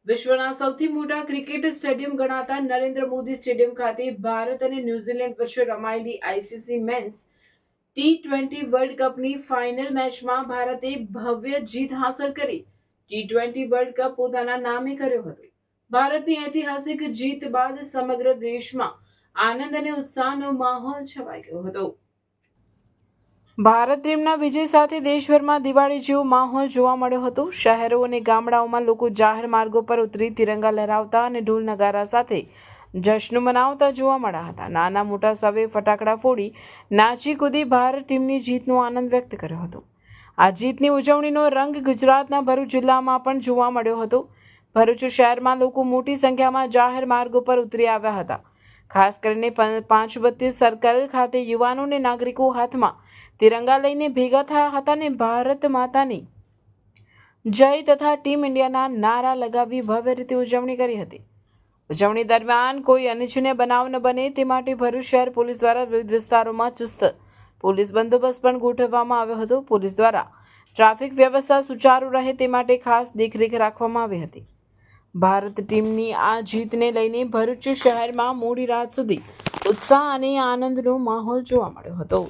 વિશ્વના સૌથી મોટા ક્રિકેટ સ્ટેડિયમ ગણાતા નરેન્દ્ર મોદી સ્ટેડિયમ ખાતે ભારત અને ન્યૂઝીલેન્ડ વચ્ચે રમાયેલી આઈસીસી મેન્સ T20 વર્લ્ડ કપની ફાઇનલ મેચમાં ભારતે ભવ્ય જીત હાંસલ કરી T20 વર્લ્ડ કપ પોતાના નામે કર્યો હતો. ભારતની ઐતિહાસિક જીત બાદ સમગ્ર દેશમાં આનંદ અને ઉત્સાહનો માહોલ છવાઈ ગયો હતો. ભારત ટીમના વિજય સાથે દેશભરમાં દિવાળી જેવો માહોલ જોવા મળ્યો હતો. શહેરો અને ગામડાઓમાં લોકો જાહેર માર્ગો પર ઉતરી તિરંગા લહેરાવતા અને ઢોલ નગારા સાથે જશ્ન મનાવતા જોવા મળ્યા હતા. નાના મોટા સૌએ ફટાકડા ફોડી નાચી કૂદી ભારત ટીમની જીતનો આનંદ વ્યક્ત કર્યો હતો. આ જીતની ઉજવણીનો રંગ ગુજરાતના ભરૂચ જિલ્લામાં પણ જોવા મળ્યો હતો. ભરૂચ શહેરમાં લોકો મોટી સંખ્યામાં જાહેર માર્ગો પર ઉતરી આવ્યા હતા. ખાસ કરીને 532 સર્કલ ખાતે યુવાનો અને નાગરિકો હાથમાં તિરંગા લઈને ભેગા થયા હતા અને ભારત માતાની જય તથા ટીમ ઇન્ડિયાના નારા લગાવી ભવ્ય રીતે ઉજવણી કરી હતી. ઉજવણી દરમિયાન કોઈ અનિચ્છનીય બનાવ ન બને તે માટે ભરૂચ શહેર પોલીસ દ્વારા વિવિધ વિસ્તારોમાં ચુસ્ત પોલીસ બંદોબસ્ત પણ ગોઠવવામાં આવ્યો હતો. પોલીસ દ્વારા ટ્રાફિક વ્યવસ્થા સુચારુ રહે તે માટે ખાસ દેખરેખ રાખવામાં આવી હતી. ભારત ટીમની આ જીતને લઈને ભરૂચ શહેરમાં મોડી રાત સુધી ઉત્સાહ અને આનંદનો માહોલ જોવા મળ્યો હતો.